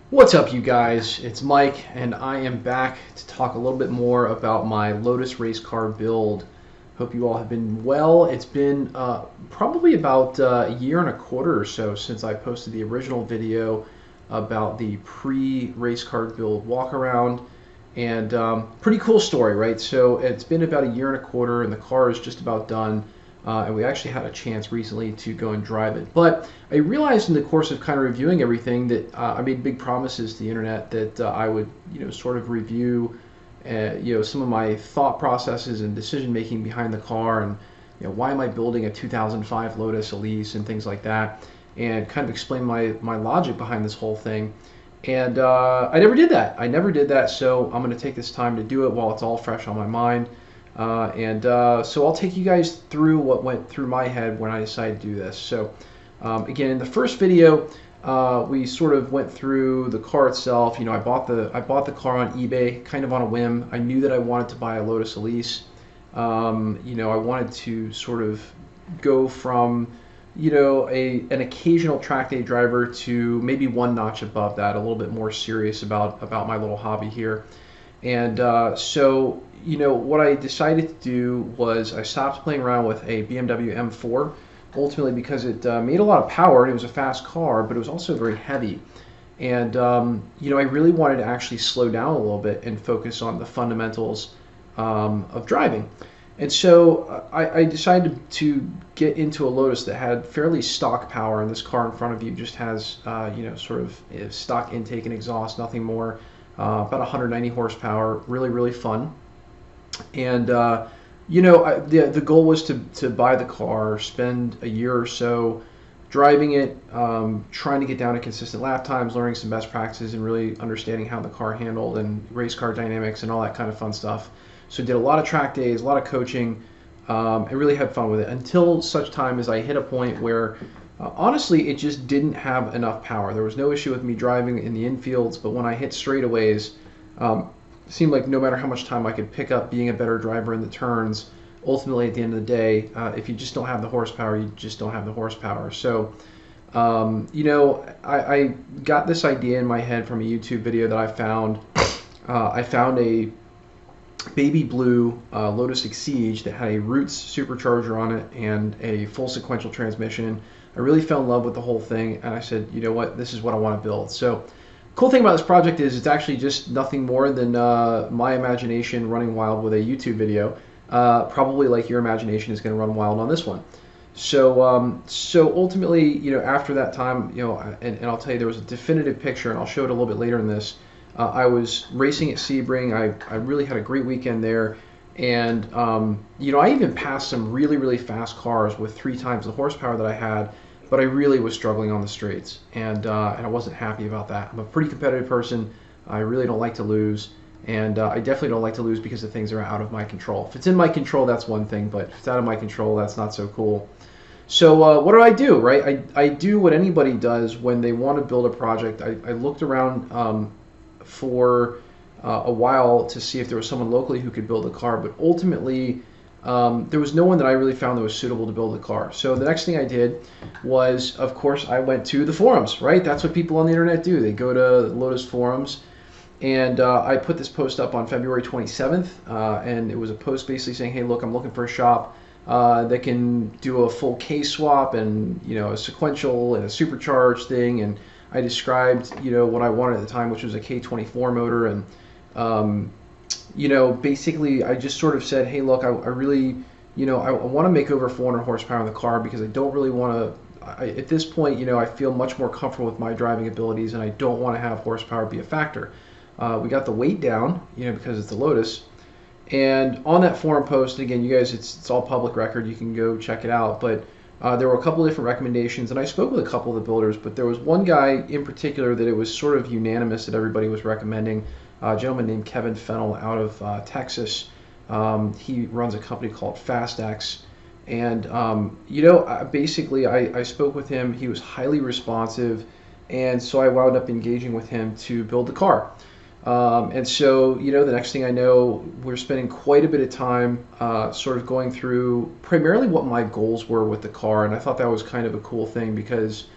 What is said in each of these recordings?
What's up, you guys? It's Mike, and I am back to talk a little bit more about my Lotus race car build. Hope you all have been well. It's been probably about a year and a quarter or so since I posted the original video about the pre-race car build walk around, and pretty cool story, right? So it's been about a year and a quarter, and the car is just about done. And we actually had a chance recently to go and drive it. But I realized in the course of kind of reviewing everything that I made big promises to the internet that I would, sort of review, some of my thought processes and decision making behind the car, and why am I building a 2005 Lotus Elise and things like that, and kind of explain my logic behind this whole thing. And I never did that. So I'm going to take this time to do it while it's all fresh on my mind. So I'll take you guys through what went through my head when I decided to do this. So again, in the first video, we sort of went through the car itself. I bought the car on eBay kind of on a whim. I knew that I wanted to buy a Lotus Elise. I wanted to sort of go from an occasional track day driver to maybe one notch above that, a little bit more serious about my little hobby here. And what I decided to do was I stopped playing around with a BMW M4, ultimately because it made a lot of power and it was a fast car, but it was also very heavy. And I really wanted to actually slow down a little bit and focus on the fundamentals of driving. And so I decided to get into a Lotus that had fairly stock power, and this car in front of you just has sort of stock intake and exhaust, nothing more. About 190 horsepower, really, really fun. And the goal was to buy the car, spend a year or so driving it, trying to get down to consistent lap times, learning some best practices, and really understanding how the car handled and race car dynamics and all that kind of fun stuff. So did a lot of track days, a lot of coaching, and really had fun with it until such time as I hit a point where honestly, it just didn't have enough power. There was no issue with me driving in the infields, but when I hit straightaways, it seemed like no matter how much time I could pick up being a better driver in the turns, ultimately at the end of the day, if you just don't have the horsepower, you just don't have the horsepower. So, I got this idea in my head from a YouTube video that I found. I found a baby blue Lotus Exige that had a Roots supercharger on it and a full sequential transmission. I really fell in love with the whole thing, and I said, you know what, this is what I want to build. So cool thing about this project is it's actually just nothing more than my imagination running wild with a YouTube video, probably like your imagination is going to run wild on this one. So ultimately, after that time, and I'll tell you, there was a definitive picture, and I'll show it a little bit later in this. I was racing at Sebring. I really had a great weekend there. And, I even passed some really, really fast cars with 3 times the horsepower that I had, but I really was struggling on the straights, and I wasn't happy about that. I'm a pretty competitive person. I really don't like to lose, and I definitely don't like to lose because the things are out of my control. If it's in my control, that's one thing, but if it's out of my control, that's not so cool. So what do, right? I do what anybody does when they want to build a project. I looked around for a while to see if there was someone locally who could build a car, but ultimately there was no one that I really found that was suitable to build a car. So the next thing I did was, of course, I went to the forums, right? That's what people on the internet do. They go to Lotus forums, and I put this post up on February 27th, and it was a post basically saying, hey, look, I'm looking for a shop that can do a full case swap and a sequential and a supercharged thing, and I described what I wanted at the time, which was a K24 motor, and basically I just sort of said, hey, look, I really, I want to make over 400 horsepower in the car because I don't really want to, at this point, I feel much more comfortable with my driving abilities, and I don't want to have horsepower be a factor. We got the weight down, because it's the Lotus. And on that forum post, again, you guys, it's all public record. You can go check it out. But there were a couple of different recommendations, and I spoke with a couple of the builders, but there was one guy in particular that it was sort of unanimous that everybody was recommending, a gentleman named Kevin Fennell out of Texas. He runs a company called FastX. And, basically I spoke with him. He was highly responsive, and so I wound up engaging with him to build the car. And so, the next thing I know, we're spending quite a bit of time sort of going through primarily what my goals were with the car. And I thought that was kind of a cool thing because,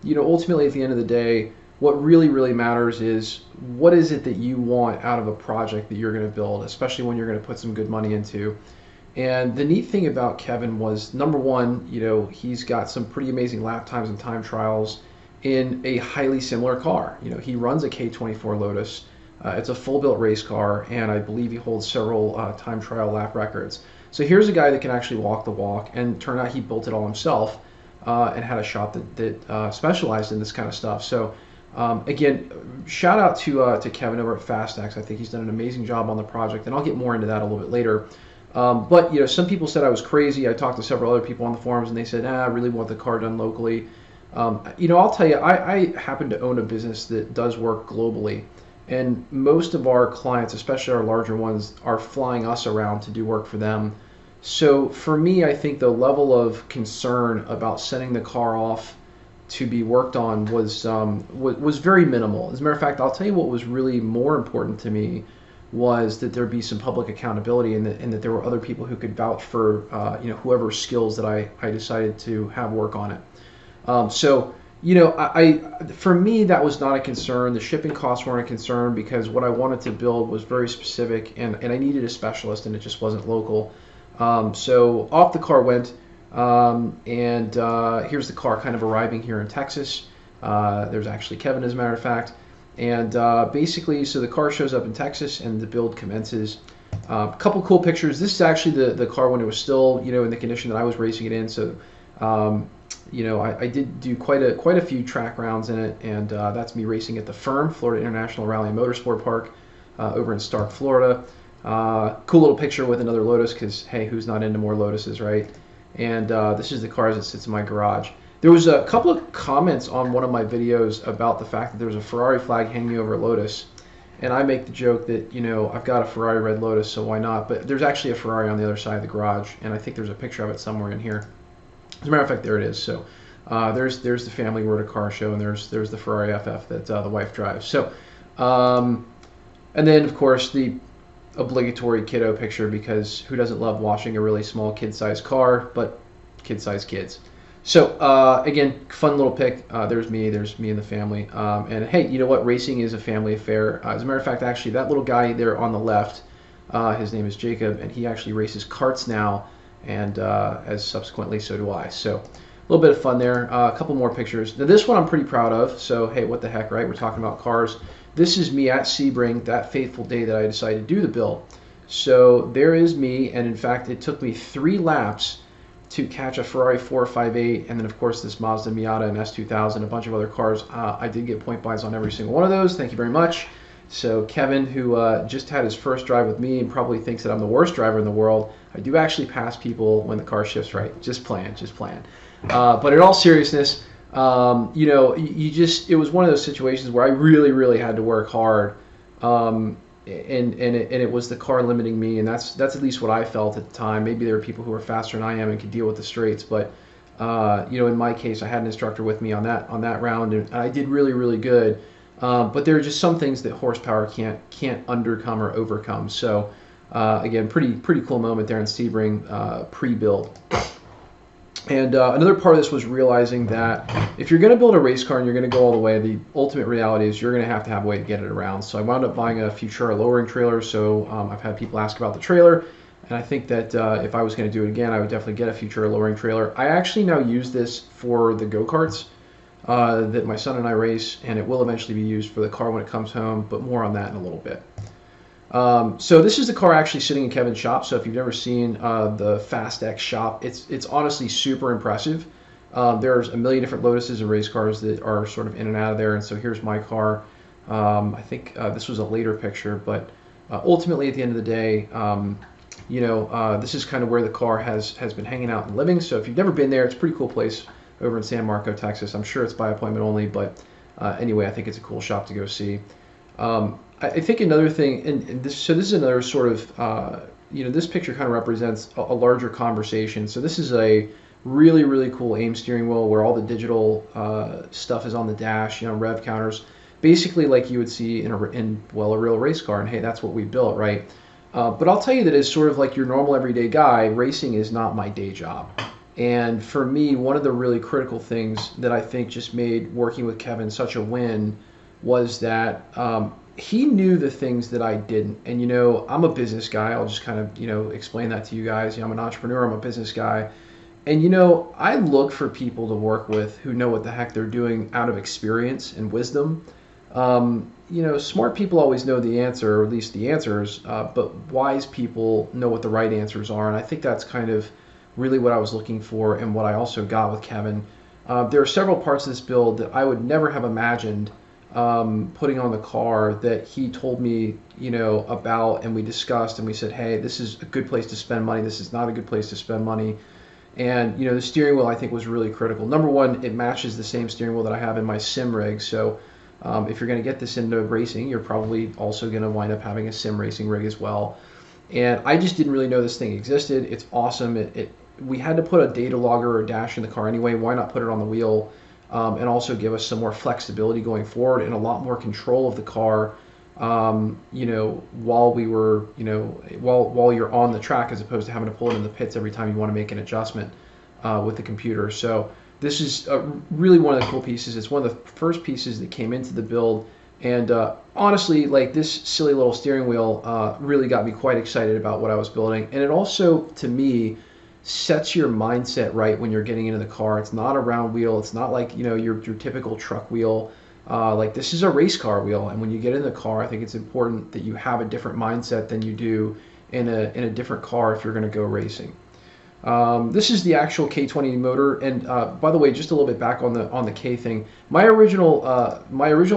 ultimately at the end of the day, what really matters is what is it that you want out of a project that you're going to build, especially when you're going to put some good money into. And the neat thing about Kevin was, number one, he's got some pretty amazing lap times and time trials in a highly similar car. He runs a K24 Lotus. It's a full-built race car, and I believe he holds several time trial lap records. So here's a guy that can actually walk the walk, and turned out he built it all himself and had a shop that specialized in this kind of stuff. So again, shout out to Kevin over at FastX. I think he's done an amazing job on the project, and I'll get more into that a little bit later. But some people said I was crazy. I talked to several other people on the forums, and they said, I really want the car done locally. I'll tell you, I happen to own a business that does work globally. And most of our clients, especially our larger ones, are flying us around to do work for them. So for me, I think the level of concern about sending the car off to be worked on was very minimal. As a matter of fact, I'll tell you what was really more important to me was that there be some public accountability, and that there were other people who could vouch for whoever's skills that I decided to have work on it. For me, that was not a concern. The shipping costs weren't a concern because what I wanted to build was very specific, and I needed a specialist, and it just wasn't local. So off the car went, and here's the car kind of arriving here in Texas. There's actually Kevin, as a matter of fact. And basically, so the car shows up in Texas, and the build commences. A couple cool pictures. This is actually the car when it was still, in the condition that I was racing it in. So I did do quite a few track rounds in it, and that's me racing at the Firm, Florida International Rally and Motorsport Park over in Stark, Florida. Cool little picture with another Lotus because, hey, who's not into more Lotuses, right? And this is the car as it sits in my garage. There was a couple of comments on one of my videos about the fact that there was a Ferrari flag hanging over a Lotus. And I make the joke that, I've got a Ferrari red Lotus, so why not? But there's actually a Ferrari on the other side of the garage, and I think there's a picture of it somewhere in here. As a matter of fact, there it is. So there's the family we're at a car show, and there's the Ferrari FF that the wife drives. So, and then of course the obligatory kiddo picture, because who doesn't love washing a really small kid-sized car, but kid-sized kids. So again, fun little pic. There's me and the family. And hey, you know what? Racing is a family affair. As a matter of fact, actually, that little guy there on the left, his name is Jacob, and he actually races karts now. And as subsequently, so do I. So a little bit of fun there. A couple more pictures. Now this one I'm pretty proud of. So hey, what the heck, right? We're talking about cars. This is me at Sebring, that fateful day that I decided to do the build. So there is me, and in fact, it took me 3 laps to catch a Ferrari 458, and then of course this Mazda Miata and S2000, a bunch of other cars. I did get point buys on every single one of those. Thank you very much. So Kevin, who just had his first drive with me and probably thinks that I'm the worst driver in the world, I do actually pass people when the car shifts right. Just playing. But in all seriousness, it was one of those situations where I really had to work hard, and it was the car limiting me, and that's at least what I felt at the time. Maybe there were people who were faster than I am and could deal with the straights, but in my case, I had an instructor with me on that round, and I did really good. But there are just some things that horsepower can't undercome or overcome. So again, pretty cool moment there in Sebring pre-build. And another part of this was realizing that if you're going to build a race car and you're going to go all the way, the ultimate reality is you're going to have a way to get it around. So I wound up buying a Futura lowering trailer. So I've had people ask about the trailer, and I think that if I was going to do it again, I would definitely get a Futura lowering trailer. I actually now use this for the go-karts that my son and I race, and it will eventually be used for the car when it comes home, but more on that in a little bit. So this is the car actually sitting in Kevin's shop. So if you've never seen the FastX shop, it's honestly super impressive. There's a million different Lotuses and race cars that are sort of in and out of there, and so here's my car. I think this was a later picture, but ultimately at the end of the day, this is kind of where the car has been hanging out and living. So if you've never been there, it's a pretty cool place over in San Marco, Texas. I'm sure it's by appointment only, but anyway, I think it's a cool shop to go see. I think another thing, and this is another sort of, this picture kind of represents a larger conversation. So this is a really cool aim steering wheel where all the digital stuff is on the dash, rev counters, basically like you would see in a real race car. And hey, that's what we built, right? But I'll tell you that as sort of like your normal everyday guy, racing is not my day job. And for me, one of the really critical things that I think just made working with Kevin such a win was that he knew the things that I didn't. And, I'm a business guy. I'll just kind of, explain that to you guys. I'm an entrepreneur, I'm a business guy. And, I look for people to work with who know what the heck they're doing out of experience and wisdom. Smart people always know the answer, or at least the answers, but wise people know what the right answers are. And I think that's kind of really what I was looking for and what I also got with Kevin. There are several parts of this build that I would never have imagined putting on the car that he told me, about, and we discussed, and we said, hey, this is a good place to spend money. This is not a good place to spend money. And, the steering wheel I think was really critical. Number one, it matches the same steering wheel that I have in my sim rig. So if you're going to get this into racing, you're probably also going to wind up having a sim racing rig as well. And I just didn't really know this thing existed. It's awesome. We had to put a data logger or dash in the car anyway. Why not put it on the wheel and also give us some more flexibility going forward and a lot more control of the car, while we were, while you're on the track, as opposed to having to pull it in the pits every time you want to make an adjustment with the computer. So this is really one of the cool pieces. It's one of the first pieces that came into the build. And honestly, like, this silly little steering wheel really got me quite excited about what I was building. And it also, to me, sets your mindset right when you're getting into the car. It's not a round wheel. It's not like, your typical truck wheel. Like, this is a race car wheel. And when you get in the car, I think it's important that you have a different mindset than you do in a different car if you're going to go racing. This is the actual K20 motor, and by the way, just a little bit back on the K thing. My original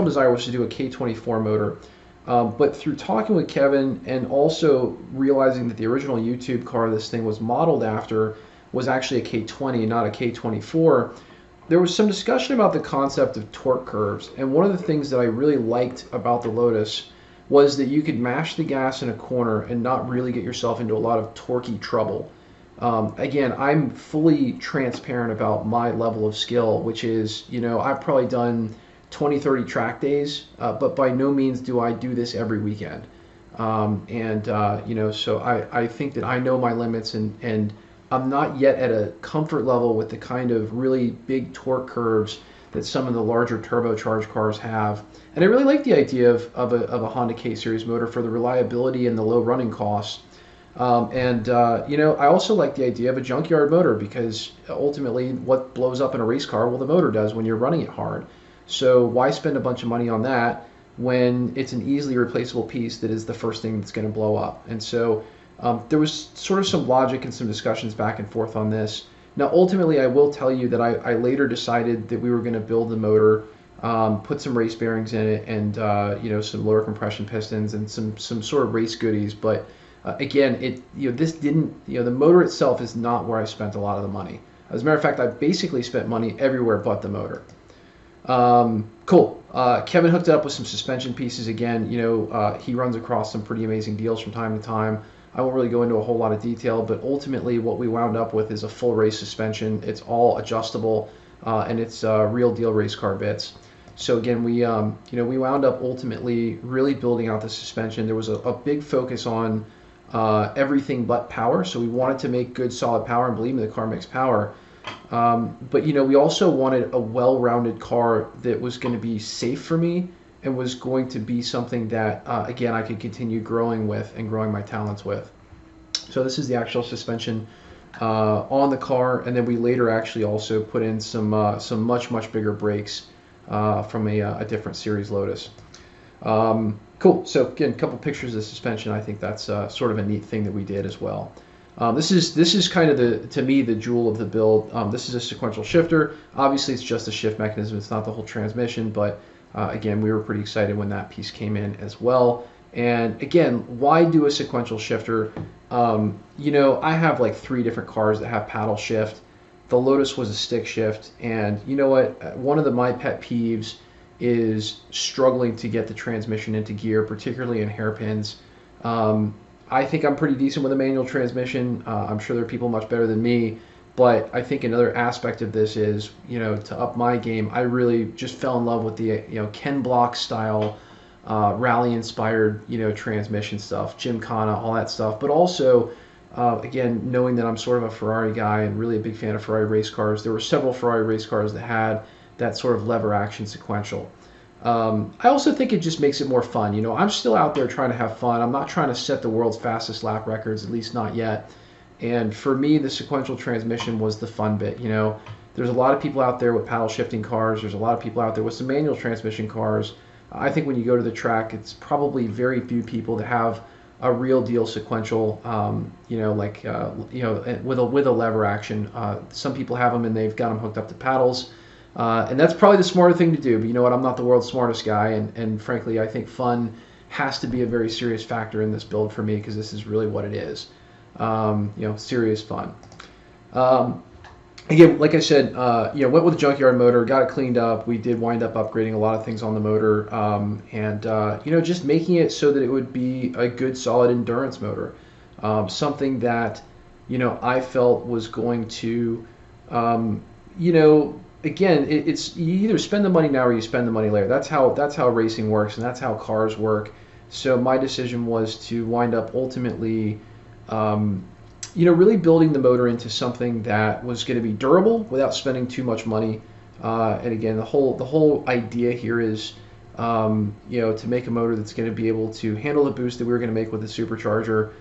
desire was to do a K24 motor, but through talking with Kevin and also realizing that the original YouTube car this thing was modeled after was actually a K20, not a K24, there was some discussion about the concept of torque curves. And one of the things that I really liked about the Lotus was that you could mash the gas in a corner and not really get yourself into a lot of torquey trouble. Again, I'm fully transparent about my level of skill, which is, I've probably done 20, 30 track days, but by no means do I do this every weekend. So I think that I know my limits, and I'm not yet at a comfort level with the kind of really big torque curves that some of the larger turbocharged cars have. And I really like the idea of a Honda K-Series motor for the reliability and the low running costs. I also like the idea of a junkyard motor, because ultimately what blows up in a race car, well, the motor does when you're running it hard. So why spend a bunch of money on that when it's an easily replaceable piece that is the first thing that's going to blow up? And so there was sort of some logic and some discussions back and forth on this. Now, ultimately, I will tell you that I later decided that we were going to build the motor, put some race bearings in it, and some lower compression pistons and some sort of race goodies. But again, this didn't, the motor itself is not where I spent a lot of the money. As a matter of fact, I basically spent money everywhere but the motor. Cool. Kevin hooked it up with some suspension pieces again. He runs across some pretty amazing deals from time to time. I won't really go into a whole lot of detail, but ultimately what we wound up with is a full race suspension. It's all adjustable, and it's real deal race car bits. So again, we wound up ultimately really building out the suspension. There was a big focus on everything but power. So we wanted to make good solid power, and believe me, the car makes power. But we also wanted a well-rounded car that was going to be safe for me and was going to be something that, again, I could continue growing with and growing my talents with. So this is the actual suspension on the car, and then we later actually also put in some much bigger brakes from a different series Lotus. Cool. So again, a couple pictures of the suspension. I think that's sort of a neat thing that we did as well. This is kind of to me, the jewel of the build. This is a sequential shifter. Obviously, it's just a shift mechanism. It's not the whole transmission, but again, we were pretty excited when that piece came in as well. And again, why do a sequential shifter? I have like 3 different cars that have paddle shift. The Lotus was a stick shift, and you know what? One of my pet peeves is struggling to get the transmission into gear, particularly in hairpins. I think I'm pretty decent with a manual transmission. I'm sure there are people much better than me, but I think another aspect of this is, to up my game, I really just fell in love with the, Ken Block style, rally-inspired, transmission stuff, Gymkhana, all that stuff. But also, again, knowing that I'm sort of a Ferrari guy and really a big fan of Ferrari race cars, there were several Ferrari race cars that had that sort of lever action sequential. I also think it just makes it more fun. You know, I'm still out there trying to have fun. I'm not trying to set the world's fastest lap records, at least not yet. And for me, the sequential transmission was the fun bit. You know, there's a lot of people out there with paddle shifting cars. There's a lot of people out there with some manual transmission cars. I think when you go to the track, it's probably very few people that have a real deal sequential, you know, like with a lever action. Some people have them and they've got them hooked up to paddles, and that's probably the smarter thing to do. But you know what? I'm not the world's smartest guy, and frankly, I think fun has to be a very serious factor in this build for me because this is really what it is. You know, serious fun. Again, like I said, you know, went with a junkyard motor, got it cleaned up. We did wind up upgrading a lot of things on the motor, and you know, just making it so that it would be a good, solid endurance motor, something that, you know, I felt was going to, you know, again, it's you either spend the money now or you spend the money later. That's how racing works, and that's how cars work. So my decision was to wind up ultimately, you know, really building the motor into something that was going to be durable without spending too much money. And again, the whole idea here is, you know, to make a motor that's going to be able to handle the boost that we were going to make with the supercharger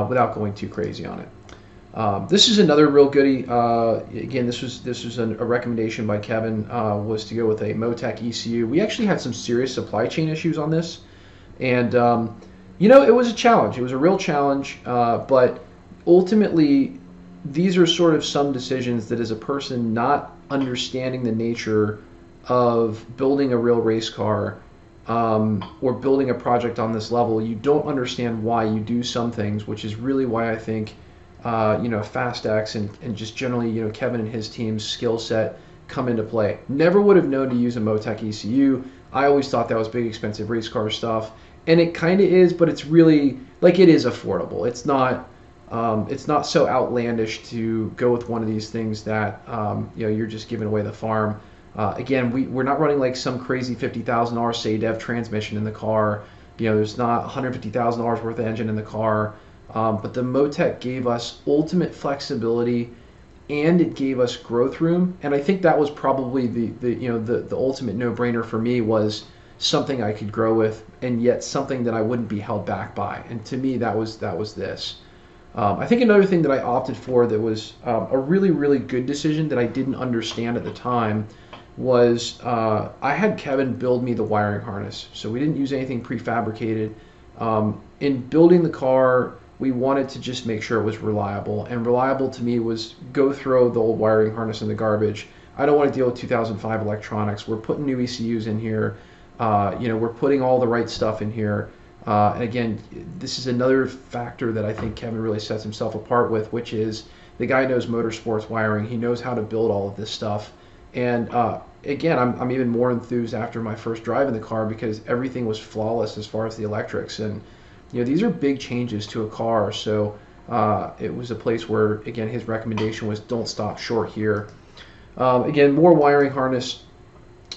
without going too crazy on it. This is another real goodie. Again, this was a recommendation by Kevin, was to go with a Motec ECU. We actually had some serious supply chain issues on this, and you know, it was a challenge. It was a real challenge, but ultimately, these are sort of some decisions that as a person not understanding the nature of building a real race car, or building a project on this level, you don't understand why you do some things, which is really why I think, you know, FastX and just generally, you know, Kevin and his team's skill set come into play. Never would have known to use a Motec ECU. I always thought that was big, expensive race car stuff, and it kind of is, but it's really, like, it is affordable. It's not so outlandish to go with one of these things that, you know, you're just giving away the farm. Again, we're not running like some crazy $50,000 SADEV transmission in the car. You know, there's not $150,000 worth of engine in the car. But the Motec gave us ultimate flexibility, and it gave us growth room. And I think that was probably the ultimate no-brainer for me, was something I could grow with, and yet something that I wouldn't be held back by. And to me, that was this. I think another thing that I opted for that was a really, really good decision that I didn't understand at the time was I had Kevin build me the wiring harness. So we didn't use anything prefabricated. In building the car, we wanted to just make sure it was reliable. And reliable to me was go throw the old wiring harness in the garbage. I don't want to deal with 2005 electronics. We're putting new ECUs in here. You know, we're putting all the right stuff in here. And again, this is another factor that I think Kevin really sets himself apart with, which is the guy knows motorsports wiring. He knows how to build all of this stuff. And again, I'm even more enthused after my first drive in the car because everything was flawless as far as the electrics. And you know, these are big changes to a car. So it was a place where, again, his recommendation was don't stop short here. Again, more wiring harness.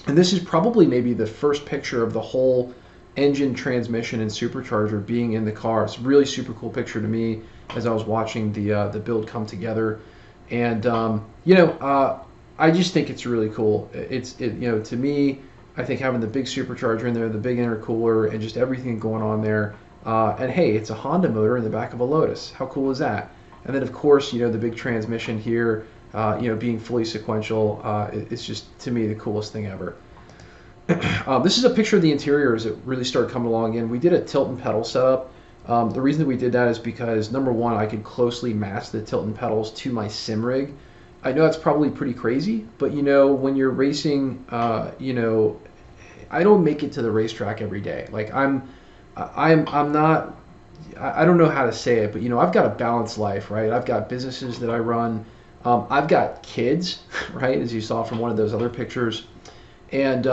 And this is probably maybe the first picture of the whole engine, transmission, and supercharger being in the car. It's a really super cool picture to me as I was watching the build come together. And you know, I just think it's really cool. You know, to me, I think having the big supercharger in there, the big intercooler, and just everything going on there. And hey, it's a Honda motor in the back of a Lotus. How cool is that? And then of course, you know, the big transmission here, you know, being fully sequential, it's just, to me, the coolest thing ever. This is a picture of the interior as it really started coming along in. We did a tilt and pedal setup. The reason that we did that is because, number one, I could closely match the tilt and pedals to my sim rig. I know that's probably pretty crazy, but you know, when you're racing, you know, I don't make it to the racetrack every day. Like I'm not, I don't know how to say it, but you know, I've got a balanced life, right? I've got businesses that I run. I've got kids, right? As you saw from one of those other pictures. And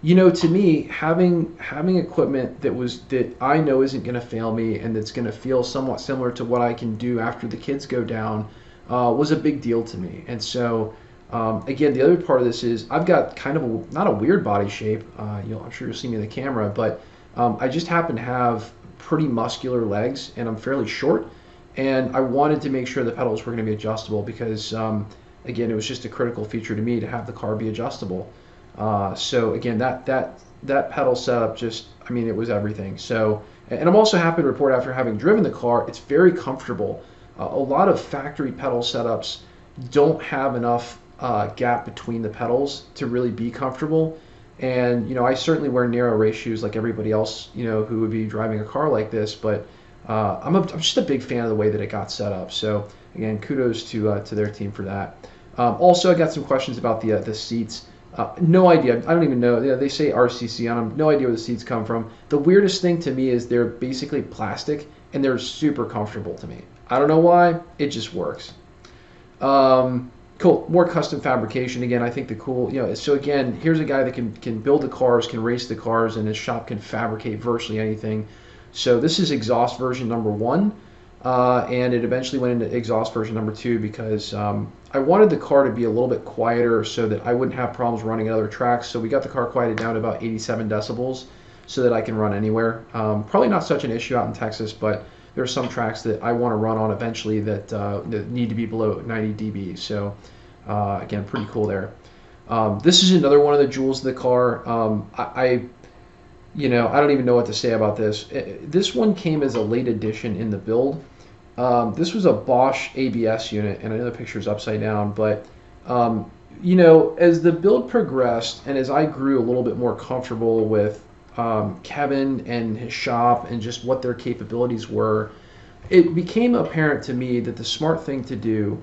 you know, to me, having equipment that I know isn't going to fail me and that's going to feel somewhat similar to what I can do after the kids go down was a big deal to me. And so again, the other part of this is I've got kind of not a weird body shape. You know, I'm sure you'll see me in the camera, but I just happen to have pretty muscular legs and I'm fairly short. And I wanted to make sure the pedals were going to be adjustable because again, it was just a critical feature to me to have the car be adjustable. So again, that pedal setup just, I mean, it was everything. So, and I'm also happy to report after having driven the car, it's very comfortable. A lot of factory pedal setups don't have enough gap between the pedals to really be comfortable. And I certainly wear narrow race shoes like everybody else, who would be driving a car like this. But I'm just a big fan of the way that it got set up. So again, kudos to their team for that. Also, I got some questions about the seats. No idea. I don't even know. They say RCC on them. No idea where the seats come from. The weirdest thing to me is they're basically plastic and they're super comfortable to me. I don't know why. It just works. Cool. More custom fabrication. Again, I think the cool, so again, here's a guy that can build the cars, can race the cars, and his shop can fabricate virtually anything. So this is exhaust version number 1. And it eventually went into exhaust version number 2 because I wanted the car to be a little bit quieter so that I wouldn't have problems running at other tracks. So we got the car quieted down to about 87 decibels so that I can run anywhere. Probably not such an issue out in Texas, but there are some tracks that I want to run on eventually that need to be below 90 dB. So again, pretty cool there. This is another one of the jewels of the car. I don't even know what to say about this. This one came as a late addition in the build. This was a Bosch ABS unit, and I know the picture's upside down, but as the build progressed and as I grew a little bit more comfortable with Kevin and his shop and just what their capabilities were, it became apparent to me that the smart thing to do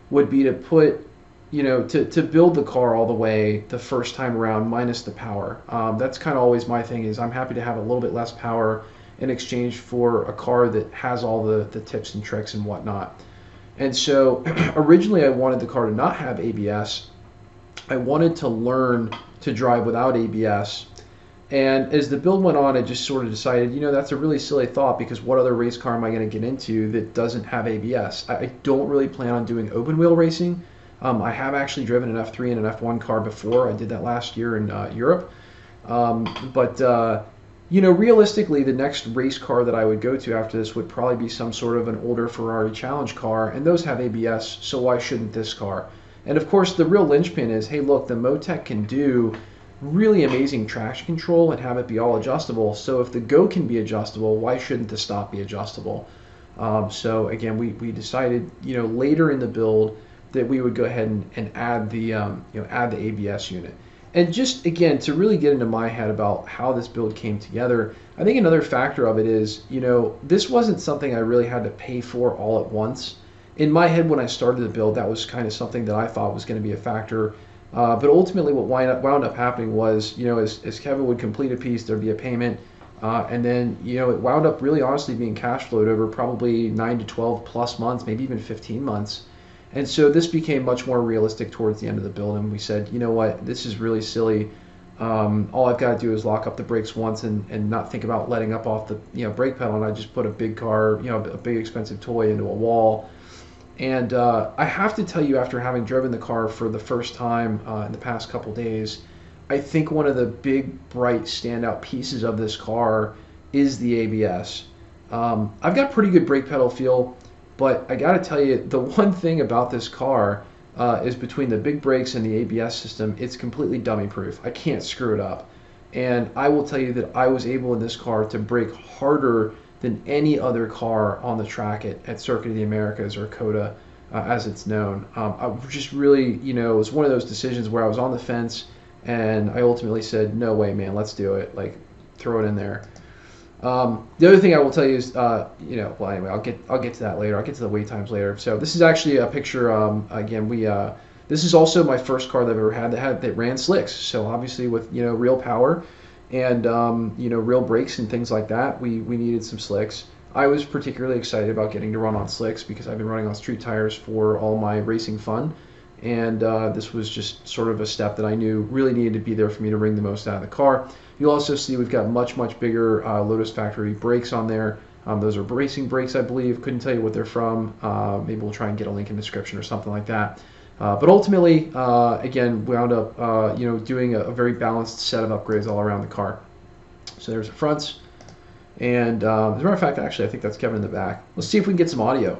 would be to put to build the car all the way the first time around minus the power. That's kind of always my thing, is I'm happy to have a little bit less power in exchange for a car that has all the tips and tricks and whatnot. And so originally I wanted the car to not have ABS. I wanted to learn to drive without ABS. And as the build went on, I just sort of decided, that's a really silly thought, because what other race car am I going to get into that doesn't have ABS? I don't really plan on doing open wheel racing. I have actually driven an F3 and an F1 car before. I did that last year in Europe. Realistically, the next race car that I would go to after this would probably be some sort of an older Ferrari Challenge car, and those have ABS, so why shouldn't this car? And of course, the real linchpin is, hey, look, the Motec can do really amazing traction control and have it be all adjustable. So if the go can be adjustable, why shouldn't the stop be adjustable? So again, we decided, later in the build, that we would go ahead and add the add the ABS unit. And just again, to really get into my head about how this build came together, I think another factor of it is, this wasn't something I really had to pay for all at once. In my head, when I started the build, that was kind of something that I thought was going to be a factor. But ultimately, what wound up happening was, as Kevin would complete a piece, there'd be a payment, and then it wound up really honestly being cash flowed over probably 9 to 12 plus months, maybe even 15 months. And so this became much more realistic towards the end of the build, and we said, you know what, this is really silly. All I've got to do is lock up the brakes once and not think about letting up off the brake pedal, and I just put a big car, a big expensive toy into a wall. And I have to tell you, after having driven the car for the first time in the past couple days, I think one of the big, bright, standout pieces of this car is the ABS. I've got pretty good brake pedal feel, but I got to tell you, the one thing about this car is between the big brakes and the ABS system, it's completely dummy proof. I can't screw it up. And I will tell you that I was able in this car to brake harder than any other car on the track at Circuit of the Americas, or COTA as it's known. I just really, it was one of those decisions where I was on the fence, and I ultimately said, no way, man, let's do it. Like, throw it in there. The other thing I will tell you is, well, anyway, I'll get to that later. I'll get to the wait times later. So this is actually a picture. Again, this is also my first car that I've ever had that ran slicks. So obviously with real power and real brakes and things like that, we needed some slicks. I was particularly excited about getting to run on slicks because I've been running on street tires for all my racing fun, and this was just sort of a step that I knew really needed to be there for me to wring the most out of the car. You'll also see we've got much bigger Lotus factory brakes on there. Those are racing brakes, I believe. Couldn't tell you what they're from. Maybe we'll try and get a link in the description or something like that. But ultimately, again, we wound up doing a very balanced set of upgrades all around the car. So there's the fronts. And as a matter of fact, actually, I think that's Kevin in the back. Let's see if we can get some audio.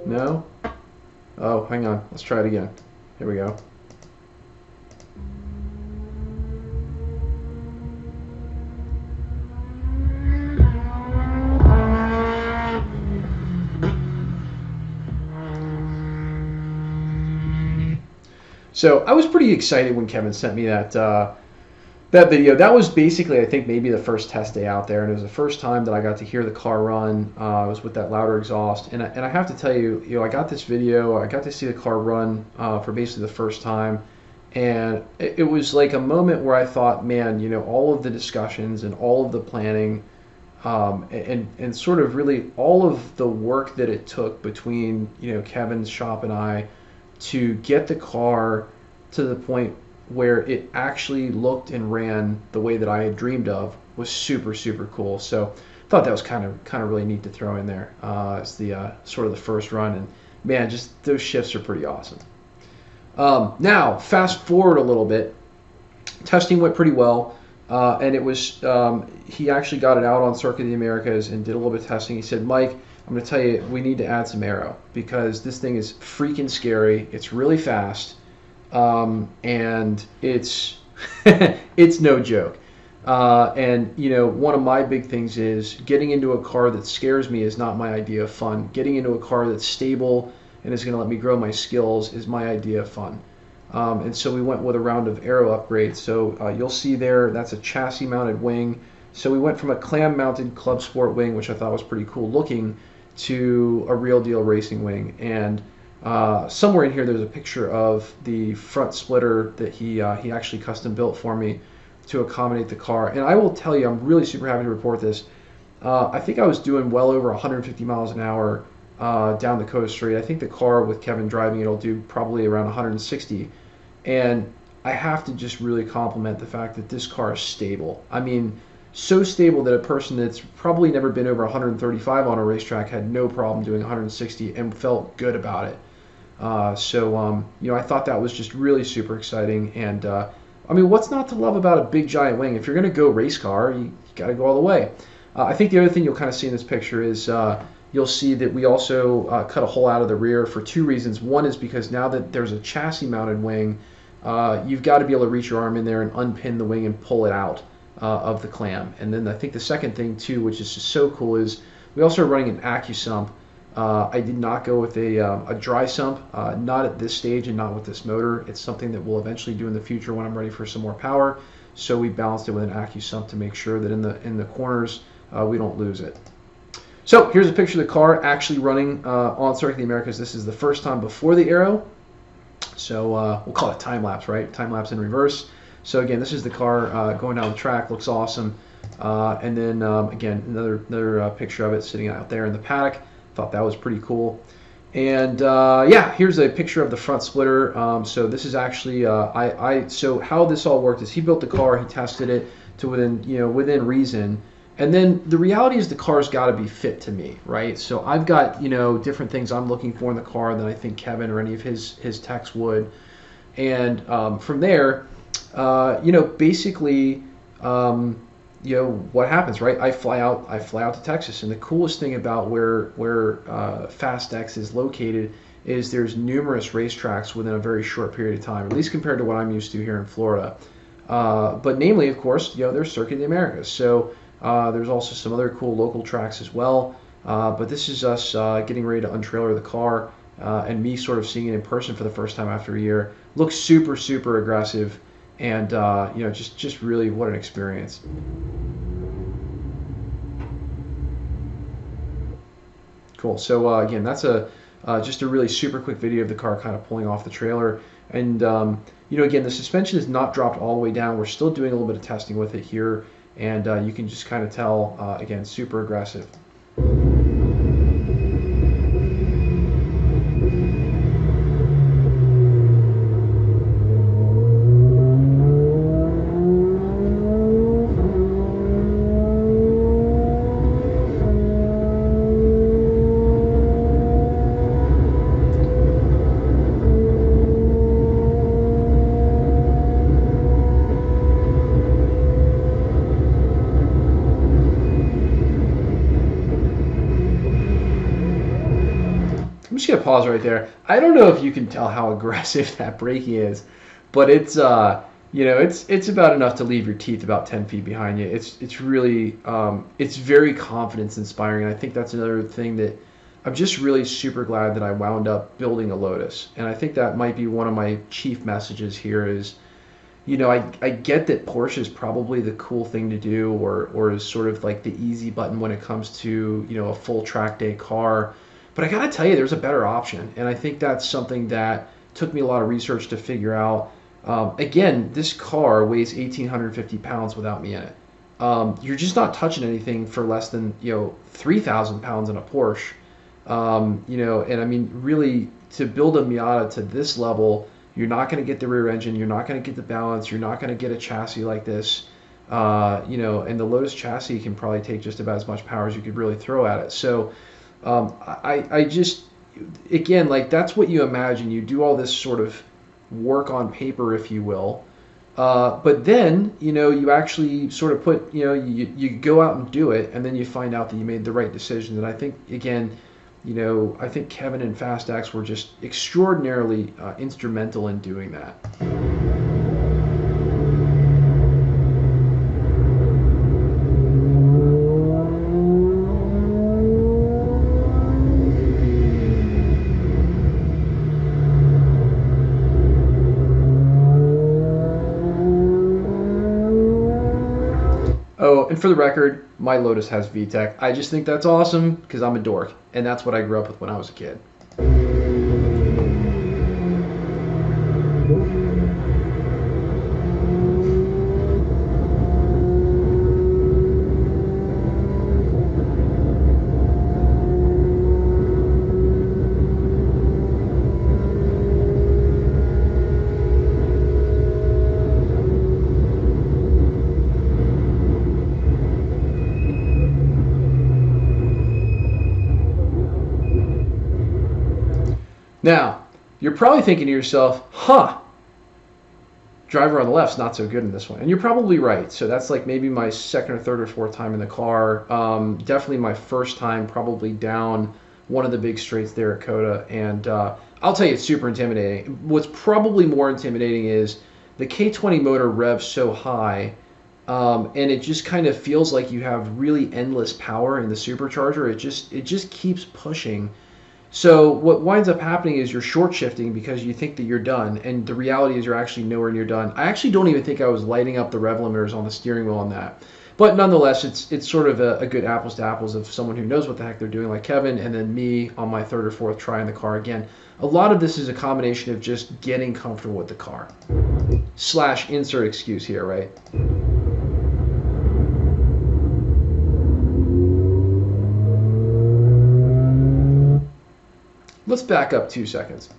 No? Oh, hang on. Let's try it again. Here we go. So I was pretty excited when Kevin sent me that video. That was basically, I think, maybe the first test day out there, and it was the first time that I got to hear the car run. I was with that louder exhaust, and I have to tell you, I got this video, I got to see the car run for basically the first time, and it was like a moment where I thought, man, all of the discussions and all of the planning, and sort of really all of the work that it took between Kevin's shop and I to get the car to the point where it actually looked and ran the way that I had dreamed of was super, super cool. So I thought that was kind of really neat to throw in there as the sort of the first run. And man, just those shifts are pretty awesome. Now, fast forward a little bit. Testing went pretty well. And it was, he actually got it out on Circuit of the Americas and did a little bit of testing. He said, Mike, I'm going to tell you, we need to add some aero because this thing is freaking scary. It's really fast, and it's it's no joke. And one of my big things is getting into a car that scares me is not my idea of fun. Getting into a car that's stable and is going to let me grow my skills is my idea of fun. And so we went with a round of aero upgrades. So you'll see there, that's a chassis mounted wing. So we went from a clam mounted Club Sport wing, which I thought was pretty cool looking, to a real deal racing wing. And somewhere in here there's a picture of the front splitter that he actually custom built for me to accommodate the car. And I will tell you, I'm really super happy to report this. I think I was doing well over 150 miles an hour down the coast straight. I think the car with Kevin driving it will do probably around 160. And I have to just really compliment the fact that this car is stable. I mean, so stable that a person that's probably never been over 135 on a racetrack had no problem doing 160 and felt good about it. I thought that was just really super exciting. And I mean, what's not to love about a big giant wing? If you're going to go race car, you got to go all the way. I think the other thing you'll kind of see in this picture is you'll see that we also cut a hole out of the rear for two reasons. One is because now that there's a chassis mounted wing, you've got to be able to reach your arm in there and unpin the wing and pull it out of the clam. And then I think the second thing too, which is just so cool, is we also are running an AccuSump. I did not go with a dry sump, not at this stage and not with this motor. It's something that we'll eventually do in the future when I'm ready for some more power. So we balanced it with an AccuSump to make sure that in the corners we don't lose it. So here's a picture of the car actually running on Circuit of the Americas. This is the first time before the aero. So we'll call it time lapse, right? Time lapse in reverse. So again, this is the car going down the track. Looks awesome. And then again, another picture of it sitting out there in the paddock. Thought that was pretty cool. And yeah, here's a picture of the front splitter. So this is actually so how this all worked is he built the car, he tested it to within reason. And then the reality is the car's got to be fit to me, right? So I've got different things I'm looking for in the car than I think Kevin or any of his techs would. And from there, basically, what happens, right? I fly out to Texas, and the coolest thing about where FastX is located is there's numerous racetracks within a very short period of time, at least compared to what I'm used to here in Florida. But namely, of course, there's Circuit of the Americas. So there's also some other cool local tracks as well. But this is us getting ready to untrailer the car, and me sort of seeing it in person for the first time after a year. Looks super, super aggressive. And just really what an experience. Cool. So again, that's just a really super quick video of the car kind of pulling off the trailer. And again, the suspension is not dropped all the way down. We're still doing a little bit of testing with it here, and you can just kind of tell again, super aggressive. just gonna pause right there. I don't know if you can tell how aggressive that braking is, but it's you know, it's about enough to leave your teeth about 10 feet behind you. It's really it's very confidence inspiring, and I think that's another thing that I'm just really super glad that I wound up building a Lotus. And I think that might be one of my chief messages here is, you know, I get that Porsche is probably the cool thing to do, or is sort of like the easy button when it comes to, you know, a full track day car. But I gotta tell you, there's a better option, and I think that's something that took me a lot of research to figure out. Again, this car weighs 1,850 pounds without me in it. You're just not touching anything for less than, you know, 3,000 pounds in a Porsche. You know, and I mean, really, to build a Miata to this level, you're not going to get the rear engine, you're not going to get the balance, you're not going to get a chassis like this. You know, and the Lotus chassis can probably take just about as much power as you could really throw at it. So I just, again, like, that's what you imagine. You do all this sort of work on paper, if you will. But then, you know, you actually sort of put, you know, you go out and do it, and then you find out that you made the right decision. And I think, again, you know, I think Kevin and Fast X were just extraordinarily instrumental in doing that. Oh, and for the record, my Lotus has VTEC. I just think that's awesome because I'm a dork, and that's what I grew up with when I was a kid. Now, you're probably thinking to yourself, huh, driver on the left's not so good in this one. And you're probably right. So that's like maybe my second or third or fourth time in the car. Definitely my first time probably down one of the big straights there at Coda. And I'll tell you, it's super intimidating. What's probably more intimidating is the K20 motor revs so high, and it just kind of feels like you have really endless power in the supercharger. It just keeps pushing. So what winds up happening is you're short shifting because you think that you're done, and the reality is you're actually nowhere near done. I actually don't even think I was lighting up the rev limiters on the steering wheel on that. But nonetheless, it's sort of a good apples to apples of someone who knows what the heck they're doing, like Kevin, and then me on my third or fourth try in the car again. A lot of this is a combination of just getting comfortable with the car. / insert excuse here, right? Let's back up 2 seconds.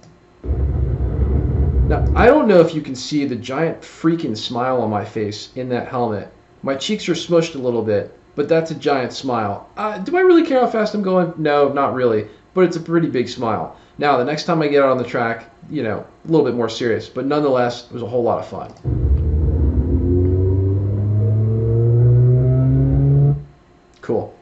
Now, I don't know if you can see the giant freaking smile on my face in that helmet. My cheeks are smushed a little bit, but that's a giant smile. Do I really care how fast I'm going? No, not really, but it's a pretty big smile. Now, the next time I get out on the track, you know, a little bit more serious, but nonetheless, it was a whole lot of fun. Cool.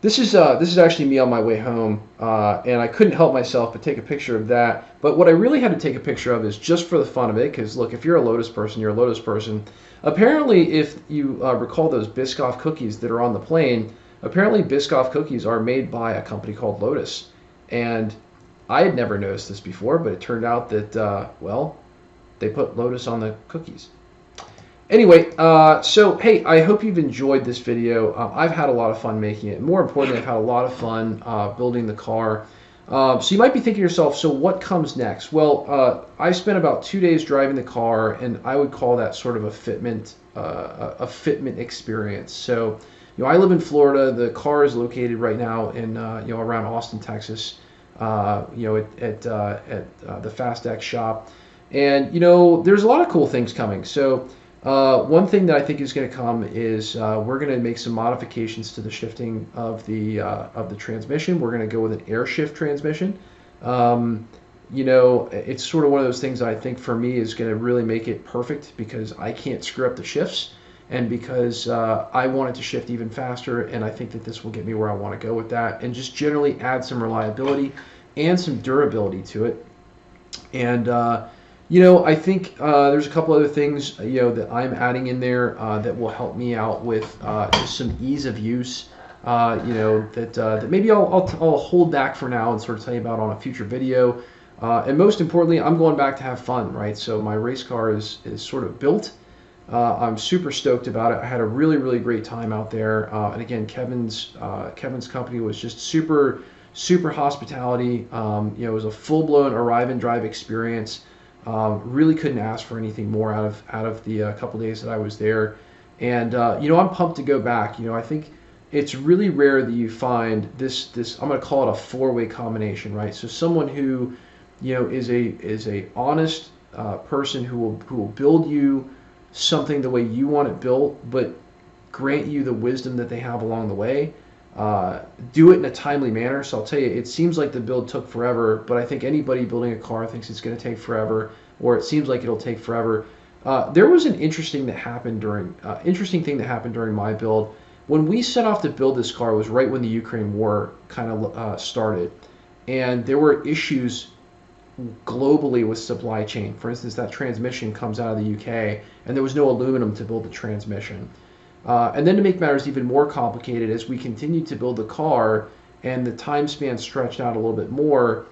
This is actually me on my way home, and I couldn't help myself but take a picture of that. But what I really had to take a picture of is just for the fun of it, because look, if you're a Lotus person, you're a Lotus person. Apparently, if you recall those Biscoff cookies that are on the plane, apparently Biscoff cookies are made by a company called Lotus. And I had never noticed this before, but it turned out that, well, they put Lotus on the cookies. Anyway, so hey, I hope you've enjoyed this video. I've had a lot of fun making it. More importantly, I've had a lot of fun building the car. So you might be thinking to yourself, so what comes next? Well, I spent about 2 days driving the car, and I would call that sort of a fitment experience. So, you know, I live in Florida. The car is located right now in you know, around Austin, Texas. You know, at the Fast X shop, and you know, there's a lot of cool things coming. So. One thing that I think is going to come is we're going to make some modifications to the shifting of the transmission. We're going to go with an air shift transmission. You know, it's sort of one of those things that I think for me is going to really make it perfect because I can't screw up the shifts. and because I want it to shift even faster, and I think that this will get me where I want to go with that, and just generally add some reliability and some durability to it. And I think there's a couple other things that I'm adding in there that will help me out with just some ease of use. That maybe I'll hold back for now and sort of tell you about on a future video. And most importantly, I'm going back to have fun, right? So my race car is sort of built. I'm super stoked about it. I had a really, really great time out there. And again, Kevin's company was just super, super hospitality. It was a full-blown arrive and drive experience. Really couldn't ask for anything more out of the couple days that I was there. And I'm pumped to go back. I think it's really rare that you find this I'm going to call it a four-way combination, right? So someone who is a honest person who will build you something the way you want it built, but grant you the wisdom that they have along the way. Do it in a timely manner. So I'll tell you, it seems like the build took forever, but I think anybody building a car thinks it's going to take forever, or it seems like it'll take forever. There was an interesting thing that happened during my build. When we set off to build this car, was right when the Ukraine war kind of started, and there were issues globally with supply chain. For instance, that transmission comes out of the UK, and there was no aluminum to build the transmission. And then to make matters even more complicated, as we continued to build the car and the time span stretched out a little bit more,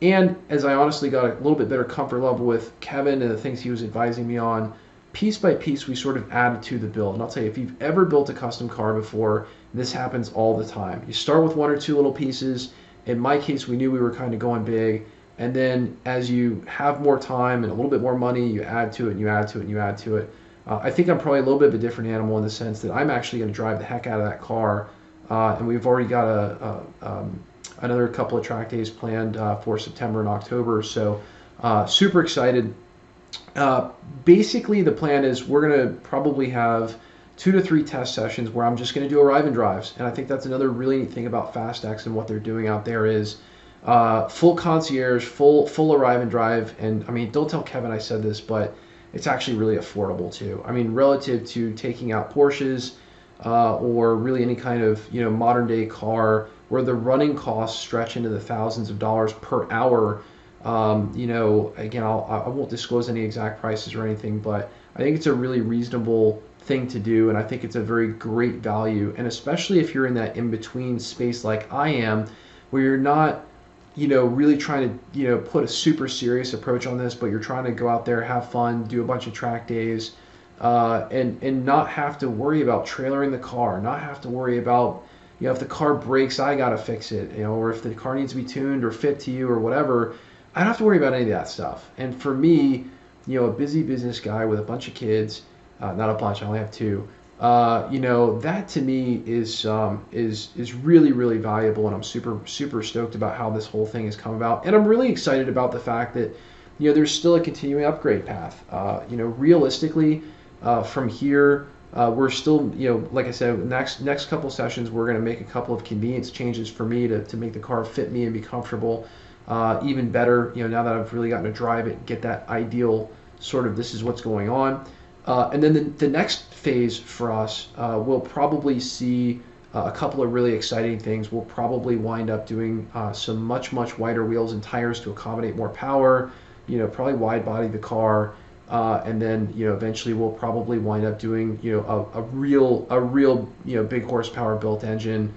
and as I honestly got a little bit better comfort level with Kevin and the things he was advising me on, piece by piece we sort of added to the build. And I'll tell you, if you've ever built a custom car before, this happens all the time. You start with one or two little pieces. In my case, we knew we were kind of going big. And then as you have more time and a little bit more money, you add to it and you add to it and you add to it. I think I'm probably a little bit of a different animal in the sense that I'm actually going to drive the heck out of that car. And we've already got another couple of track days planned for September and October. So super excited. Basically, the plan is we're going to probably have 2 to 3 test sessions where I'm just going to do arrive and drives. And I think that's another really neat thing about FastX and what they're doing out there is full concierge, full arrive and drive. And I mean, don't tell Kevin I said this, but it's actually really affordable too. I mean, relative to taking out Porsches or really any kind of modern day car where the running costs stretch into the thousands of dollars per hour. Again, I won't disclose any exact prices or anything, but I think it's a really reasonable thing to do, and I think it's a very great value. And especially if you're in that in-between space like I am, where you're not really trying to put a super serious approach on this, but you're trying to go out there, have fun, do a bunch of track days, and not have to worry about trailering the car, not have to worry about if the car breaks, I gotta fix it, or if the car needs to be tuned or fit to you or whatever. I don't have to worry about any of that stuff. And for me, a busy business guy with a bunch of kids, not a bunch, I only have 2. That to me is really, really valuable, and I'm super, super stoked about how this whole thing has come about. And I'm really excited about the fact that there's still a continuing upgrade path. Realistically, from here, we're still, like I said, next couple sessions, we're going to make a couple of convenience changes for me to make the car fit me and be comfortable. Even better, now that I've really gotten to drive it, get that ideal sort of this is what's going on. And then the next phase for us, we'll probably see a couple of really exciting things. We'll probably wind up doing some much, much wider wheels and tires to accommodate more power, probably wide body the car. And then, eventually we'll probably wind up doing, a real, big horsepower built engine,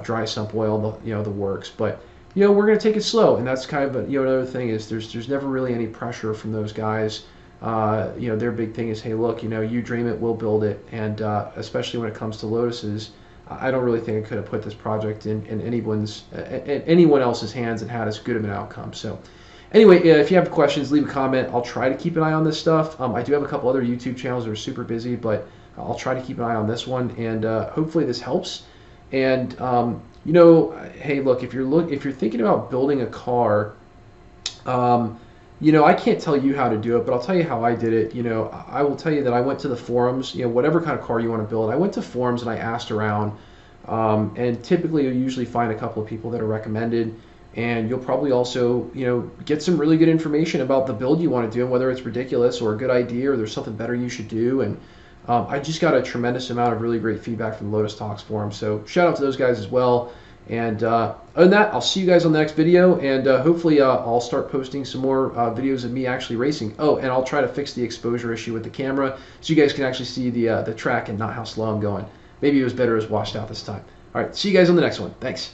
dry sump oil, the works. But we're going to take it slow, and that's kind of another thing is there's never really any pressure from those guys. Their big thing is, hey, look, you dream it, we'll build it, and especially when it comes to Lotuses, I don't really think I could have put this project in anyone else's hands and had as good of an outcome. So anyway, if you have questions, leave a comment. I'll try to keep an eye on this stuff. I do have a couple other YouTube channels that are super busy, but I'll try to keep an eye on this one, and hopefully this helps. And hey, look, if you're thinking about building a car, I can't tell you how to do it, but I'll tell you how I did it. I will tell you that I went to the forums, whatever kind of car you want to build. I went to forums and I asked around, and typically you'll usually find a couple of people that are recommended, and you'll probably also, get some really good information about the build you want to do and whether it's ridiculous or a good idea or there's something better you should do. And I just got a tremendous amount of really great feedback from the Lotus Talks forum. So shout out to those guys as well. And other than that, I'll see you guys on the next video, and hopefully I'll start posting some more videos of me actually racing. Oh, and I'll try to fix the exposure issue with the camera so you guys can actually see the track and not how slow I'm going. Maybe it was better as washed out this time. All right, see you guys on the next one. Thanks.